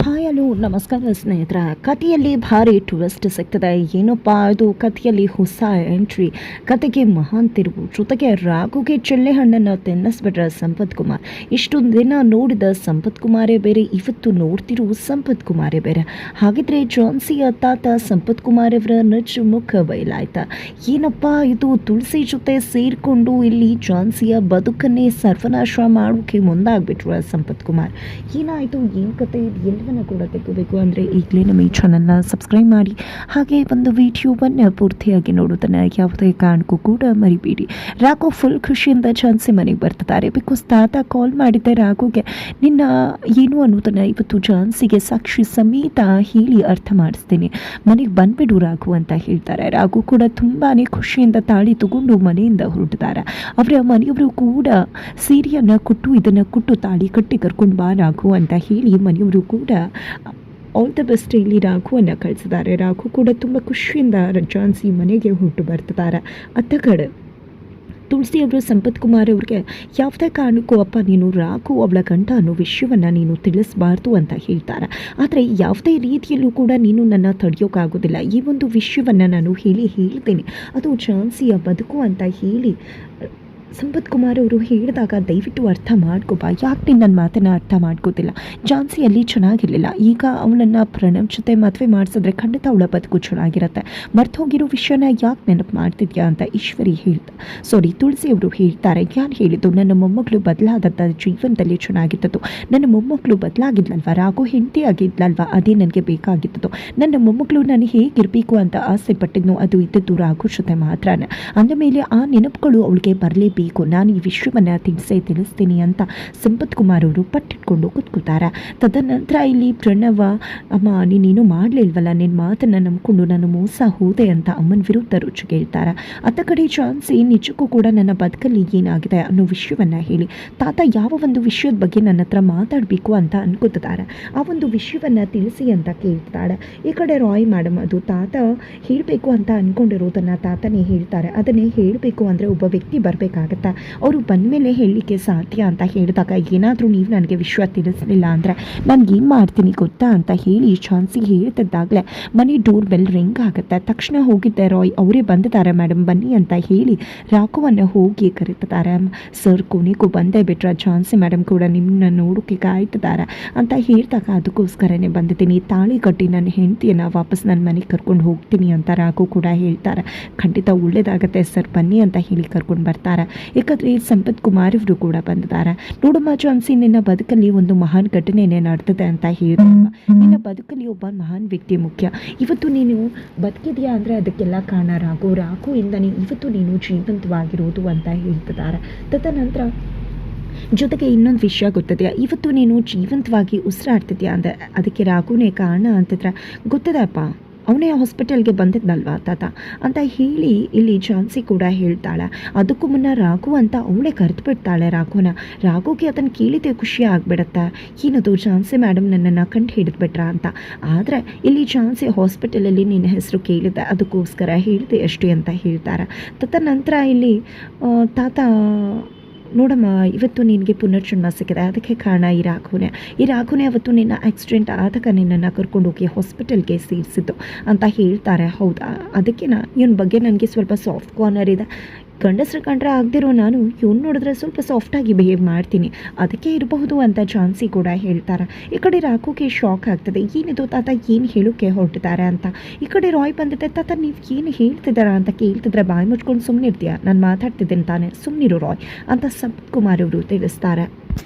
Hi hello ನಮಸ್ಕಾರ ಸ್ನೇಹಿತರ. ಕಥೆಯಲ್ಲಿ ಭಾರಿ ಟ್ವಿಸ್ಟ್ ಸಿಗ್ತದೆ. ಏನಪ್ಪ ಅದು ಕಥೆಯಲ್ಲಿ ಹೊಸ ಎಂಟ್ರಿ, ಕತೆಗೆ ಮಹಾನ್ ತಿರುವು, ಜೊತೆಗೆ ರಾಘುಗೆ ಚೆಲ್ಲೆ ಹಣ್ಣನ್ನು ತಿನ್ನಿಸ್ಬಿಟ್ರೆ ಸಂಪತ್ ಕುಮಾರ್. ಇಷ್ಟು ದಿನ ನೋಡಿದ ಸಂಪತ್ ಕುಮಾರೇ ಬೇರೆ, ಇವತ್ತು ನೋಡ್ತಿರೋ ಸಂಪತ್ ಕುಮಾರೇ ಬೇರೆ. ಹಾಗಿದ್ರೆ ಜಾನ್ಸಿಯ ತಾತ ಸಂಪತ್ ಕುಮಾರ್ ಅವರ ನಚ್ಚು ಮುಖ ಬಯಲಾಯ್ತಾ? ಏನಪ್ಪ ಇದು, ತುಳಸಿ ಜೊತೆ ಸೇರಿಕೊಂಡು ಇಲ್ಲಿ ಜಾನ್ಸಿಯ ಬದುಕನ್ನೇ ಸರ್ವನಾಶ ಮಾಡೋಕೆ ಮುಂದಾಗ್ಬಿಟ್ರು ಸಂಪತ್ ಕುಮಾರ್. ಏನಾಯಿತು, ಏನು ಕತೆ, ಎಲ್ಲವನ್ನ ಕೂಡ ತೆಗೋಬೇಕು ಅಂದರೆ ಈಗಲೇ ನಮ್ಮ ಈ ಚಾನಲ್ನ ಸಬ್ಸ್ಕ್ರೈಬ್ ಮಾಡಿ, ಹಾಗೆ ಒಂದು ವಿಡಿಯೋವನ್ನು ಪೂರ್ತಿಯಾಗಿ ನೋಡೋದನ್ನು ಯಾವುದೇ ಕಾರಣಕ್ಕೂ ಕೂಡ ಮರಿಬೇಡಿ. ರಾಘು ಫುಲ್ ಖುಷಿಯಿಂದ ಝಾನ್ಸಿ ಮನೆಗೆ ಬರ್ತಿದ್ದಾರೆ. ಬಿಕಾಸ್ ತಾತ ಕಾಲ್ ಮಾಡಿದ್ದೆ ರಾಘುಗೆ, ನಿನ್ನ ಏನು ಅನ್ನೋದನ್ನು ಇವತ್ತು ಝಾನ್ಸಿಗೆ ಸಾಕ್ಷಿ ಸಮೇತ ಹೇಳಿ ಅರ್ಥ ಮಾಡಿಸ್ತೀನಿ, ಮನೆಗೆ ಬಂದ್ಬಿಡು ರಾಘು ಅಂತ ಹೇಳ್ತಾರೆ. ರಾಘು ಕೂಡ ತುಂಬಾ ಖುಷಿಯಿಂದ ತಾಳಿ ತಗೊಂಡು ಮನೆಯಿಂದ ಹೊರಟಿದ್ದಾರೆ. ಅವರ ಮನೆಯವರು ಕೂಡ ಸೀರೆಯನ್ನು ಕೊಟ್ಟು ಇದನ್ನು ಕೊಟ್ಟು ತಾಳಿ ಕಟ್ಟಿ ಕರ್ಕೊಂಡು ಬಾ ರಾಘು ಅಂತ ಹೇಳಿ ಮನೆಯವರು ಕೂಡ ಆಲ್ ದ ಬೆಸ್ಟ್ ಇಲ್ಲಿ ರಾಘುವನ್ನು ಕಳಿಸಿದ್ದಾರೆ. ರಾಘು ಕೂಡ ತುಂಬ ಖುಷಿಯಿಂದ ಝಾನ್ಸಿ ಮನೆಗೆ ಹೊರಟು ಬರ್ತಿದ್ದಾರೆ. ಅತ್ತ ಕಡೆ ತುಳಸಿ ಅವರು ಸಂಪತ್ ಕುಮಾರ್ ಅವ್ರಿಗೆ ಯಾವುದೇ ಕಾರಣಕ್ಕೂ ಅಪ್ಪ ನೀನು ರಾಘು ಅವಳ ಗಂಡ ಅನ್ನೋ ವಿಷಯವನ್ನು ನೀನು ತಿಳಿಸಬಾರ್ದು ಅಂತ ಹೇಳ್ತಾರೆ. ಆದರೆ ಯಾವುದೇ ರೀತಿಯಲ್ಲೂ ಕೂಡ ನೀನು ನನ್ನ ತಡೆಯೋಕ್ಕಾಗೋದಿಲ್ಲ, ಈ ಒಂದು ವಿಷಯವನ್ನು ನಾನು ಹೇಳ್ತೀನಿ, ಅದು ಝಾನ್ಸಿಯ ಬದುಕು ಅಂತ ಹೇಳಿ ಸಂಪತ್ ಕುಮಾರ್ ಅವರು ಹೇಳಿದಾಗ ದಯವಿಟ್ಟು ಅರ್ಥ ಮಾಡ್ಕೋಬಾ. ಯಾಕೆ ನೀನು ನನ್ನ ಮಾತನ್ನು ಅರ್ಥ ಮಾಡ್ಕೋತಿಲ್ಲ? ಝಾನ್ಸಿಯಲ್ಲಿ ಚೆನ್ನಾಗಿರಲಿಲ್ಲ, ಈಗ ಅವಳನ್ನು ಪ್ರಣವ್ ಜೊತೆ ಮದುವೆ ಮಾಡಿಸಿದ್ರೆ ಖಂಡಿತ ಅವಳ ಬದುಕು ಚೆನ್ನಾಗಿರುತ್ತೆ. ಮರ್ತು ಹೋಗಿರೋ ವಿಷಯನ ಯಾಕೆ ನೆನಪು ಮಾಡ್ತಿದ್ಯಾ ಅಂತ ಈಶ್ವರಿ ತುಳಸಿ ಅವರು ಹೇಳ್ತಾರೆ. ಯಾರು ಹೇಳಿದ್ದು, ನನ್ನ ಮೊಮ್ಮಗಳು ಬದಲಾದಂಥ ಜೀವನದಲ್ಲಿ ಚೆನ್ನಾಗಿದ್ದದ್ದು, ನನ್ನ ಮೊಮ್ಮಗಳು ಬದಲಾಗಿದ್ಲಲ್ವ, ರಾಘು ಹೆಂಡತಿ ಆಗಿದ್ಲಲ್ವ, ಅದೇ ನನಗೆ ಬೇಕಾಗಿದ್ದದ್ದು. ನನ್ನ ಮೊಮ್ಮಗಳು ನಾನು ಹೇಗಿರಬೇಕು ಅಂತ ಆಸೆ ಪಟ್ಟಿದ್ನೋ ಅದು ಇದ್ದದ್ದು ರಾಘು ಜೊತೆ ಮಾತ್ರನೇ. ಅಂದಮೇಲೆ ಆ ನೆನಪುಗಳು ಅವಳಿಗೆ ಬರಲೇಬೇಕು, ನಾನು ಈ ವಿಷಯವನ್ನು ತಿಳಿಸ್ತೀನಿ ಅಂತ ಸಂಪತ್ ಕುಮಾರ್ ಅವರು ಪಟ್ಟಿಟ್ಕೊಂಡು ಕೂತ್ಕೊತಾರೆ. ತದನಂತರ ಇಲ್ಲಿ ಪ್ರಣವ, ಅಮ್ಮ ನೀನೇನು ಮಾಡಲಿಲ್ವಲ್ಲ, ನಿನ್ನ ಮಾತನ್ನು ನಂಬಿಕೊಂಡು ನಾನು ಮೋಸ ಹೋದೆ ಅಂತ ಅಮ್ಮನ ವಿರುದ್ಧ ರುಚಿಗೆ ಹೇಳ್ತಾರೆ. ಅತ್ತ ಕಡೆ ಝಾನ್ಸಿ ನಿಜಕ್ಕೂ ಕೂಡ ನನ್ನ ಬದುಕಲ್ಲಿ ಏನಾಗಿದೆ ಅನ್ನೋ ವಿಷಯವನ್ನು ಹೇಳಿ, ತಾತ ಯಾವ ಒಂದು ವಿಷಯದ ಬಗ್ಗೆ ನನ್ನ ಹತ್ರ ಮಾತಾಡಬೇಕು ಅಂತ ಅನ್ಕೋತಿದ್ದಾರೆ, ಆ ಒಂದು ವಿಷಯವನ್ನು ತಿಳಿಸಿ ಅಂತ ಕೇಳ್ತಿದ್ದಾಳೆ. ಈ ಕಡೆ ರಾಯ್ ಮೇಡಮ್, ಅದು ತಾತ ಹೇಳಬೇಕು ಅಂತ ಅಂದ್ಕೊಂಡಿರೋದನ್ನು ತಾತನೇ ಹೇಳ್ತಾರೆ, ಅದನ್ನೇ ಹೇಳಬೇಕು ಅಂದರೆ ಒಬ್ಬ ವ್ಯಕ್ತಿ ಬರಬೇಕಾಗುತ್ತೆ, ಅವರು ಬಂದ ಮೇಲೆ ಹೇಳಲಿಕ್ಕೆ ಸಾಧ್ಯ ಅಂತ ಹೇಳಿದಾಗ, ಏನಾದರೂ ನೀವು ನನಗೆ ವಿಷಯ ತಿಳಿಸಲಿಲ್ಲ ಅಂದರೆ ನಾನು ಏನು ಮಾಡ್ತೀನಿ ಗೊತ್ತಾ ಅಂತ ಹೇಳಿ ಝಾನ್ಸಿ ಹೇಳ್ತಿದ್ದಾಗಲೇ ಮನೆ ಡೋರ್ ಬೆಲ್ ರಿಂಗ್ ಆಗುತ್ತೆ. ತಕ್ಷಣ ಹೋಗಿದ್ದೆ ರಾಯ್, ಅವರೇ ಬಂದಿದ್ದಾರೆ ಮೇಡಮ್ ಬನ್ನಿ ಅಂತ ಹೇಳಿ ರಾಘುವನ್ನು ಹೋಗಿ ಕರೀತಿದ್ದಾರೆ. ಸರ್ ಕೊನೆಗೂ ಬಂದೇ ಬಿಟ್ರೆ, ಝಾನ್ಸಿ ಮೇಡಮ್ ಕೂಡ ನಿಮ್ಮನ್ನ ನೋಡೋಕೆ ಕಾಯ್ತಿದ್ದಾರೆ ಅಂತ ಹೇಳಿದಾಗ, ಅದಕ್ಕೋಸ್ಕರನೇ ಬಂದಿದ್ದೀನಿ, ತಾಳಿ ಕಟ್ಟಿ ನನ್ನ ಹೆಂಡತಿಯನ್ನು ವಾಪಸ್ ನನ್ನ ಮನೆಗೆ ಕರ್ಕೊಂಡು ಹೋಗ್ತೀನಿ ಅಂತ ರಾಘು ಕೂಡ ಹೇಳ್ತಾರೆ. ಖಂಡಿತ ಒಳ್ಳೇದಾಗತ್ತೆ ಸರ್, ಬನ್ನಿ ಅಂತ ಹೇಳಿ ಕರ್ಕೊಂಡು ಬರ್ತಾರೆ. ಯಾಕಂದರೆ ಸಂಪತ್ ಕುಮಾರ್ ಅವರು ಕೂಡ ಬಂದಿದ್ದಾರೆ. ನೋಡಮ್ಮ ಝಾನ್ಸಿ, ನಿನ್ನ ಬದುಕಲ್ಲಿ ಒಂದು ಮಹಾನ್ ಘಟನೆನೇ ನಡೆದಿದೆ ಅಂತ ಹೇಳಿದಾಗ, ನಿನ್ನ ಬದುಕಲ್ಲಿ ಒಬ್ಬ ಮಹಾನ್ ವ್ಯಕ್ತಿ ಮುಖ್ಯ. ಇವತ್ತು ನೀನು ಬದುಕಿದೆಯಾ ಅಂದರೆ ಅದಕ್ಕೆಲ್ಲ ಕಾರಣ ರಾಘು ಇಂದನೇ ಇವತ್ತು ನೀನು ಜೀವಂತವಾಗಿರೋದು ಅಂತ ಹೇಳ್ತಿದ್ದಾರೆ. ತದನಂತರ ಜೊತೆಗೆ ಇನ್ನೊಂದು ವಿಷಯ ಗೊತ್ತಿದೆಯಾ, ಇವತ್ತು ನೀನು ಜೀವಂತವಾಗಿ ಉಸಿರಾಡ್ತಿದ್ಯಾ ಅಂದರೆ ಅದಕ್ಕೆ ರಾಘುನೇ ಕಾರಣ ಅಂತಿದ್ರೆ ಗೊತ್ತಿದೆಯಪ್ಪ, ಅವನೇ ಹಾಸ್ಪಿಟಲ್ಗೆ ಬಂದಿದ್ನಲ್ವಾ ತಾತ ಅಂತ ಹೇಳಿ ಇಲ್ಲಿ ಝಾನ್ಸಿ ಕೂಡ ಹೇಳ್ತಾಳೆ. ಅದಕ್ಕೂ ಮುನ್ನ ರಾಘು ಅಂತ ಅವಳೇ ಕರೆದು ಬಿಡ್ತಾಳೆ ರಾಘುಗೆ ಅದನ್ನು ಕೇಳಿದೆ ಖುಷಿ ಆಗಿಬಿಡುತ್ತೆ, ಏನದು ಝಾನ್ಸಿ ಮೇಡಮ್ ನನ್ನನ್ನು ಕಂಡು ಹಿಡಿದ್ಬಿಟ್ರಾ ಅಂತ. ಆದರೆ ಇಲ್ಲಿ ಝಾನ್ಸಿ ಹಾಸ್ಪಿಟಲಲ್ಲಿ ನಿನ್ನ ಹೆಸರು ಕೇಳಿದೆ, ಅದಕ್ಕೋಸ್ಕರ ಹೇಳಿದೆ ಅಷ್ಟೇ ಅಂತ ಹೇಳ್ತಾರೆ. ತದನಂತರ ಇಲ್ಲಿ ತಾತ, ನೋಡಮ್ಮ ಇವತ್ತು ನಿನಗೆ ಪುನರ್ಜನ್ಮ ಸಿಕ್ಕಿದೆ, ಅದಕ್ಕೆ ಕಾರಣ ಈ ರಾಘುನೇ ಅವತ್ತು ನಿನ್ನ ಆಕ್ಸಿಡೆಂಟ್ ಆದಾಗ ನಿನ್ನನ್ನು ಕರ್ಕೊಂಡೋಗಿ ಹಾಸ್ಪಿಟಲ್ಗೆ ಸೇರಿಸಿದ್ದು ಅಂತ ಹೇಳ್ತಾರೆ. ಹೌದಾ, ಅದಕ್ಕೆ ಇವನ ಬಗ್ಗೆ ನನಗೆ ಸ್ವಲ್ಪ ಸಾಫ್ಟ್ ಕಾರ್ನರ್ ಇದೆ, ಗಂಡಸ್ರ ಕಂಡ್ರೆ ಆಗದಿರೋ ನಾನು ಇವನು ನೋಡಿದ್ರೆ ಸ್ವಲ್ಪ ಸಾಫ್ಟಾಗಿ ಬಿಹೇವ್ ಮಾಡ್ತೀನಿ, ಅದಕ್ಕೆ ಇರಬಹುದು ಅಂತ ಝಾನ್ಸಿ ಕೂಡ ಹೇಳ್ತಾರೆ. ಈ ಕಡೆ ರಾಘುಗೆ ಶಾಕ್ ಆಗ್ತದೆ, ಏನಿದು ತಾತ ಏನು ಹೇಳೋಕ್ಕೆ ಹೊರಟಿದ್ದಾರೆ ಅಂತ. ಈ ಕಡೆ ರಾಯ್ ಬಂದಿದೆ, ತಾತ ನೀವು ಏನು ಹೇಳ್ತಿದ್ದಾರಾ ಅಂತ ಕೇಳ್ತಿದ್ರೆ ಬಾಯಿ ಮುಚ್ಕೊಂಡು ಸುಮ್ಮನೆ ಇರ್ತೀಯ, ನಾನು ಮಾತಾಡ್ತಿದ್ದೇನೆ ತಾನೆ, ಸುಮ್ಮನಿರು ರಾಯ್ ಅಂತ ಸಂಪತ್ ಕುಮಾರ್ ಅವರು ತಿಳಿಸ್ತಾರೆ.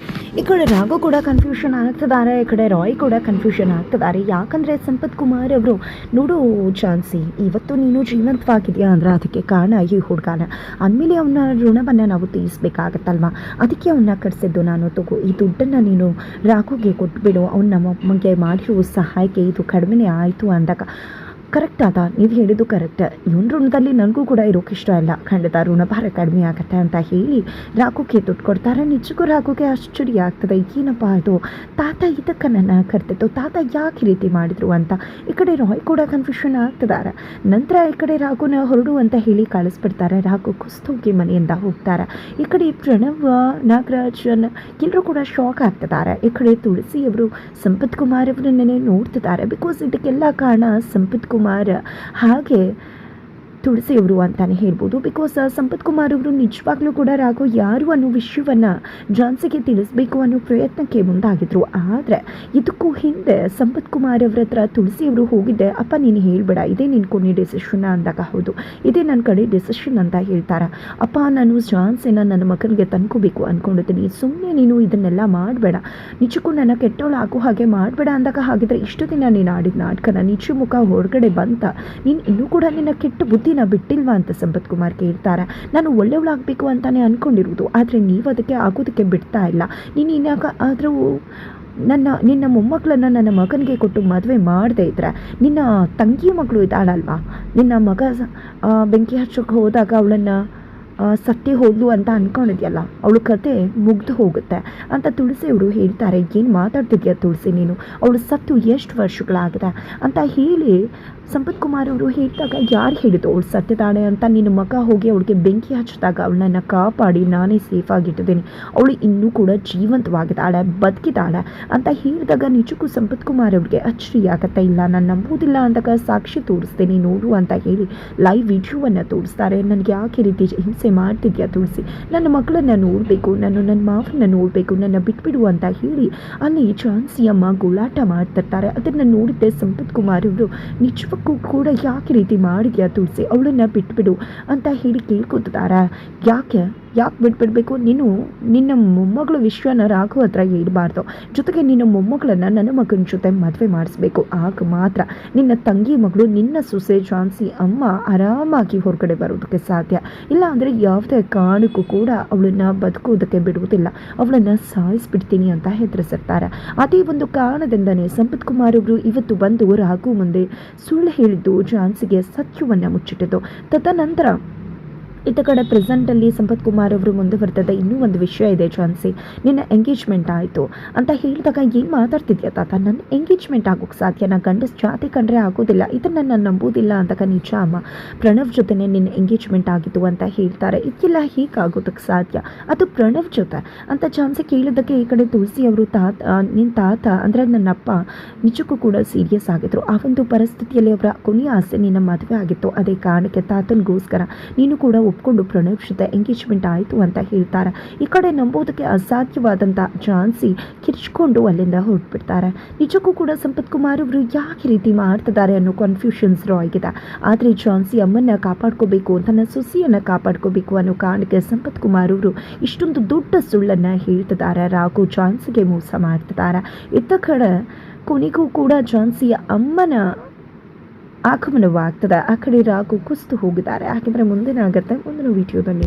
ಈ ಕಡೆ ರಾಘು ಕೂಡ ಕನ್ಫ್ಯೂಷನ್ ಆಗ್ತಿದ್ದಾರೆ, ಈ ಕಡೆ ರಾಯ್ ಕೂಡ ಕನ್ಫ್ಯೂಷನ್ ಆಗ್ತಿದ್ದಾರೆ. ಯಾಕಂದರೆ ಸಂಪತ್ ಕುಮಾರ್ ಅವರು, ನೋಡು ಝಾನ್ಸಿ, ಇವತ್ತು ನೀನು ಜೀವಂತವಾಗಿದೆಯಾ ಅಂದರೆ ಅದಕ್ಕೆ ಕಾರಣ ಈ ಹುಡುಗನ, ಅಂದಮೇಲೆ ಅವನ ಋಣವನ್ನು ನಾವು ತೀರಿಸಬೇಕಾಗತ್ತಲ್ವ, ಅದಕ್ಕೆ ಅವನ್ನ ಕರೆಸಿದ್ದು ನಾನು. ತಗೋ ಈ ದುಡ್ಡನ್ನು ನೀನು ರಾಘುಗೆ ಕೊಟ್ಬಿಡು, ಅವ್ನು ನಮಗೆ ಮಾಡಿರೋ ಸಹಾಯಕ್ಕೆ ಇದು ಕಡಿಮೆನೇ ಆಯಿತು ಅಂದಾಗ ಕರೆಕ್ಟ್ ಅದ, ನೀವು ಹೇಳಿದ್ದು ಕರೆಕ್ಟ್. ಇವನ್ ಋಣದಲ್ಲಿ ನನಗೂ ಕೂಡ ಇರೋಕೆ ಇಷ್ಟ ಇಲ್ಲ, ಖಂಡಿತ ಋಣಭಾರ ಕಡಿಮೆ ಆಗುತ್ತೆ ಅಂತ ಹೇಳಿ ರಾಘುಗೆ ದುಡ್ಡು ಕೊಡ್ತಾರೆ. ನಿಜಕ್ಕೂ ರಾಘುಗೆ ಆಶ್ಚರ್ಯ ಆಗ್ತದೆ, ಏನಪ್ಪ ಇದು, ತಾತ ಇದಕ್ಕೆ ನನ್ನ ಕರ್ತಿತ್ತು, ತಾತ ಯಾಕೆ ಈ ರೀತಿ ಮಾಡಿದ್ರು ಅಂತ. ಈ ಕಡೆ ರಾಯ್ ಕೂಡ ಕನ್ಫ್ಯೂಷನ್ ಆಗ್ತಿದ್ದಾರೆ. ನಂತರ ಈ ಕಡೆ ರಾಘುನ ಹೊರಡು ಅಂತ ಹೇಳಿ ಕಳಿಸ್ಬಿಡ್ತಾರೆ. ರಾಘು ಕುಸ್ತೋಗಿ ಮನೆಯಿಂದ ಹೋಗ್ತಾರೆ. ಈ ಕಡೆ ಪ್ರಣವ್, ನಾಗರಾಜನ್ ಎಲ್ಲರೂ ಕೂಡ ಶಾಕ್ ಆಗ್ತಿದ್ದಾರೆ. ಈ ಕಡೆ ತುಳಸಿ ಅವರು ಸಂಪತ್ ಕುಮಾರ್ ಅವರನ್ನೇ ನೋಡ್ತಿದ್ದಾರೆ. ಬಿಕಾಸ್ ಇದಕ್ಕೆಲ್ಲ ಕಾರಣ ಸಂಪತ್ ಕುಮಾರ್ ಹಾಗೆ ತುಳಸಿಯವರು ಅಂತಾನೆ ಹೇಳ್ಬೋದು. ಬಿಕಾಸ್ ಸಂಪತ್ ಕುಮಾರ್ ಅವರು ನಿಜವಾಗ್ಲೂ ಕೂಡ ರಾಘು ಯಾರು ಅನ್ನೋ ವಿಷಯವನ್ನು ಜಾನ್ಸಿಗೆ ತಿಳಿಸ್ಬೇಕು ಅನ್ನೋ ಪ್ರಯತ್ನಕ್ಕೆ ಮುಂದಾಗಿದ್ರು. ಆದರೆ ಇದಕ್ಕೂ ಹಿಂದೆ ಸಂಪತ್ ಕುಮಾರ್ ಅವರ ಹತ್ರ ತುಳಸಿಯವರು ಹೋಗಿದ್ದೆ, ಅಪ್ಪ ನೀನು ಹೇಳ್ಬೇಡ, ಇದೇ ನಿನ್ನ ಕೊನೆ ಡಿಸಿಷನ್ ಅಂದಾಗ, ಹೌದು ಇದೇ ನನ್ನ ಕಡೆ ಡಿಸಿಷನ್ ಅಂತ ಹೇಳ್ತಾರೆ. ಅಪ್ಪ ನಾನು ಜಾನ್ಸಿನ ನನ್ನ ಮಗನಿಗೆ ತಂದ್ಕೋಬೇಕು ಅಂದ್ಕೊಂಡಿದ್ದೀನಿ, ಸುಮ್ಮನೆ ನೀನು ಇದನ್ನೆಲ್ಲ ಮಾಡಬೇಡ, ನಿಜಕ್ಕೂ ನನ್ನ ಕೆಟ್ಟವಳು ಆಗೋ ಹಾಗೆ ಮಾಡಬೇಡ ಅಂದಾಗ, ಹಾಗಿದ್ರೆ ಇಷ್ಟು ದಿನ ನೀನು ಆಡಿದ ನಾಟಕನ ನಿಜ ಮುಖ ಹೊರಗಡೆ ಬಂತ, ನೀನು ಇನ್ನೂ ಕೂಡ ನಿನ್ನ ಕೆಟ್ಟ ಬುದ್ಧಿನ ಬಿಟ್ಟಿಲ್ವಾ ಅಂತ ಸಂಪತ್ ಕುಮಾರ್ ಕೇಳ್ತಾರೆ. ನಾನು ಒಳ್ಳೆಯವಳಾಗಬೇಕು ಅಂತಾನೆ ಅಂದ್ಕೊಂಡಿರೋದು, ಆದರೆ ನೀವು ಅದಕ್ಕೆ ಆಗೋದಕ್ಕೆ ಬಿಡ್ತಾ ಇಲ್ಲ. ನೀನು ಇನ್ನಾಗ ಆದರೂ ನಿನ್ನ ಮೊಮ್ಮಕ್ಕಳನ್ನು ನನ್ನ ಮಗನಿಗೆ ಕೊಟ್ಟು ಮದುವೆ ಮಾಡದೇ ಇದ್ರೆ, ನಿನ್ನ ತಂಗಿ ಮಗಳು ಇದ್ದಾಳಲ್ವಾ, ನಿನ್ನ ಮಗ ಬೆಂಕಿ ಹಚ್ಚೋಕೆ ಹೋದಾಗ ಅವಳನ್ನು ಸತ್ಯ ಹೋದ್ಲು ಅಂತ ಅಂದ್ಕೊಂಡಿದ್ಯಲ್ಲ, ಅವಳು ಕತೆ ಮುಗ್ದು ಹೋಗುತ್ತೆ ಅಂತ ತುಳಸಿಯವರು ಹೇಳ್ತಾರೆ. ಏನು ಮಾತಾಡ್ತಿದ್ಯಾ ತುಳಸಿ ನೀನು, ಅವಳು ಸತ್ತು ಎಷ್ಟು ವರ್ಷಗಳಾಗಿದೆ ಅಂತ ಹೇಳಿ ಸಂಪತ್ ಕುಮಾರ್ ಅವರು ಹೇಳಿದಾಗ, ಯಾರು ಹೇಳಿದ್ದು ಅವಳು ಸತ್ಯತಾಳೆ ಅಂತ, ನಿನ್ನ ಮಗ ಹೋಗಿ ಅವಳಿಗೆ ಬೆಂಕಿ ಹಚ್ಚಿದಾಗ ಅವಳನ್ನು ಕಾಪಾಡಿ ನಾನೇ ಸೇಫಾಗಿಟ್ಟಿದ್ದೀನಿ, ಅವಳು ಇನ್ನೂ ಕೂಡ ಜೀವಂತವಾಗಿದ್ದಾಳೆ, ಬದುಕಿದ್ದಾಳೆ ಅಂತ ಹೇಳಿದಾಗ ನಿಜಕ್ಕೂ ಸಂಪತ್ ಕುಮಾರ್ ಅವ್ರಿಗೆ ಅಚ್ಚರಿ ಆಗತ್ತೆ. ಇಲ್ಲ ನಾನು ನಂಬೋದಿಲ್ಲ ಅಂದಾಗ ಸಾಕ್ಷಿ ತೋರಿಸ್ತೀನಿ ನೋಡು ಅಂತ ಹೇಳಿ ಲೈವ್ ವಿಡಿಯೋವನ್ನು ತೋರಿಸ್ತಾರೆ. ನನಗೆ ಯಾಕೆ ರೀತಿ ಹಿಂಸೆ ಮಾಡ್ತಿದ್ಯಾ ತುಳಸಿ, ನನ್ನ ಮಕ್ಕಳನ್ನು ನೋಡಬೇಕು, ನನ್ನ ಮಾವನ್ನ ನೋಡಬೇಕು, ನನ್ನ ಬಿಟ್ಬಿಡು ಅಂತ ಹೇಳಿ ಅಲ್ಲಿ ಚಾನ್ಸಿ ಅಮ್ಮ ಗೋಳಾಟ ಮಾಡ್ತಿರ್ತಾರೆ. ಅದನ್ನು ನೋಡಿದ್ದೆ ಸಂಪತ್ ಕುಮಾರ್ ಅವರು ನಿಜಕ್ಕೂ ಕೂಡ ಯಾಕೆ ರೀತಿ ಮಾಡಿದ್ಯಾ ತುಳಸಿ, ಅವಳನ್ನು ಬಿಟ್ಬಿಡು ಅಂತ ಹೇಳಿ ಕೇಳ್ಕೊತಿದ್ದಾರೆ. ಯಾಕೆ ಬಿಟ್ಬಿಡ್ಬೇಕು, ನೀನು ನಿನ್ನ ಮೊಮ್ಮಗಳ ವಿಷಯನ ರಾಘು ಹತ್ರ ಹೇಳ್ಬಾರ್ದು, ಜೊತೆಗೆ ನಿನ್ನ ಮೊಮ್ಮಗಳನ್ನು ನನ್ನ ಮಗನ ಜೊತೆ ಮದುವೆ ಮಾಡಿಸ್ಬೇಕು, ಆಗ ಮಾತ್ರ ನಿನ್ನ ತಂಗಿ ಮಗಳು ನಿನ್ನ ಸೊಸೆ ಝಾನ್ಸಿ ಅಮ್ಮ ಆರಾಮಾಗಿ ಹೊರಗಡೆ ಬರೋದಕ್ಕೆ ಸಾಧ್ಯ. ಇಲ್ಲ ಅಂದರೆ ಯಾವುದೇ ಕಾರಣಕ್ಕೂ ಕೂಡ ಅವಳನ್ನು ಬದುಕೋದಕ್ಕೆ ಬಿಡುವುದಿಲ್ಲ, ಅವಳನ್ನು ಸಾಯಿಸ್ಬಿಡ್ತೀನಿ ಅಂತ ಹೆದರಿಸಿರ್ತಾರೆ. ಅದೇ ಒಂದು ಕಾರಣದಿಂದನೇ ಸಂಪತ್ ಕುಮಾರ್ ಅವರು ಇವತ್ತು ಬಂದು ರಾಘು ಮುಂದೆ ಸುಳ್ಳು ಹೇಳಿದ್ದು ಝಾನ್ಸಿಗೆ ಸತ್ಯವನ್ನು ಮುಚ್ಚಿಟ್ಟಿದ್ದು. ತದನಂತರ ಇತ್ತ ಕಡೆ ಪ್ರೆಸೆಂಟಲ್ಲಿ ಸಂಪತ್ ಕುಮಾರ್ ಅವರು ಮುಂದುವರೆದ ಇನ್ನೂ ಒಂದು ವಿಷಯ ಇದೆ, ಝಾನ್ಸಿ ನಿನ್ನ ಎಂಗೇಜ್ಮೆಂಟ್ ಆಯಿತು ಅಂತ ಹೇಳಿದಾಗ, ಏನು ಮಾತಾಡ್ತಿದ್ಯಾ ತಾತ, ನನ್ನ ಎಂಗೇಜ್ಮೆಂಟ್ ಆಗೋಕ್ಕೆ ಸಾಧ್ಯ, ನಾ ಗಂಡಸ್ ಜಾತಿ ಕಂಡ್ರೆ ಆಗೋದಿಲ್ಲ, ಇದನ್ನು ನಾನು ನಂಬೋದಿಲ್ಲ ಅಂದಾಗ, ನಿಜ ಅಮ್ಮ ಪ್ರಣವ್ ಜೊತೆನೇ ನಿನ್ನ ಎಂಗೇಜ್ಮೆಂಟ್ ಆಗಿತ್ತು ಅಂತ ಹೇಳ್ತಾರೆ. ಇದೆಲ್ಲ ಹೀಗಾಗೋದಕ್ಕೆ ಸಾಧ್ಯ, ಅದು ಪ್ರಣವ್ ಜೊತೆ ಅಂತ ಝಾನ್ಸಿ ಕೇಳಿದ್ದಕ್ಕೆ ಈ ಕಡೆ ತುಳಸಿ ಅವರು ನಿನ್ನ ತಾತ ಅಂದರೆ ನನ್ನಪ್ಪ ನಿಜಕ್ಕೂ ಕೂಡ ಸೀರಿಯಸ್ ಆಗಿದ್ರು. ಆ ಒಂದು ಪರಿಸ್ಥಿತಿಯಲ್ಲಿ ಅವರ ಕೊನೆಯ ಆಸೆ ನಿನ್ನ ಮದುವೆ ಆಗಿತ್ತು, ಅದೇ ಕಾರಣಕ್ಕೆ ತಾತನಿಗೋಸ್ಕರ ನೀನು ಕೂಡ ಒಪ್ಕೊಂಡು ಪ್ರಣವ್ ಜೊತೆ ಎಂಗೇಜ್ಮೆಂಟ್ ಆಯಿತು ಅಂತ ಹೇಳ್ತಾರೆ. ಈ ಕಡೆ ನಂಬೋದಕ್ಕೆ ಅಸಾಧ್ಯವಾದಂಥ ಝಾನ್ಸಿ ಕಿರ್ಚ್ಕೊಂಡು ಅಲ್ಲಿಂದ ಹೊರಟ್ಬಿಡ್ತಾರೆ. ನಿಜಕ್ಕೂ ಕೂಡ ಸಂಪತ್ ಕುಮಾರ್ ಅವರು ಯಾಕೆ ರೀತಿ ಮಾಡ್ತಿದ್ದಾರೆ ಅನ್ನೋ ಕನ್ಫ್ಯೂಷನ್ಸ್ ಆಗಿದೆ. ಆದರೆ ಝಾನ್ಸಿ ಅಮ್ಮನ್ನ ಕಾಪಾಡ್ಕೋಬೇಕು, ತನ್ನ ಸೊಸೆಯನ್ನು ಕಾಪಾಡ್ಕೋಬೇಕು ಅನ್ನೋ ಕಾರಣಕ್ಕೆ ಸಂಪತ್ ಕುಮಾರ್ ಅವರು ಇಷ್ಟೊಂದು ದೊಡ್ಡ ಸುಳ್ಳನ್ನು ಹೇಳ್ತಿದ್ದಾರೆ. ರಾಘು ಝಾನ್ಸಿಗೆ ಮೋಸ ಮಾಡ್ತಿದ್ದಾರೆ. ಇತ್ತ ಕಡೆ ಕೊನೆಗೂ ಕೂಡ ಝಾನ್ಸಿಯ ಅಮ್ಮನ ಆಗಮನವಾಗ್ತದೆ. ಆ ಕಡೆ ರಾಘು ಕುಸಿದು ಹೋಗಿದ್ದಾರೆ. ಯಾಕೆಂದರೆ ಮುಂದಿನ ವಿಡಿಯೋದಲ್ಲಿ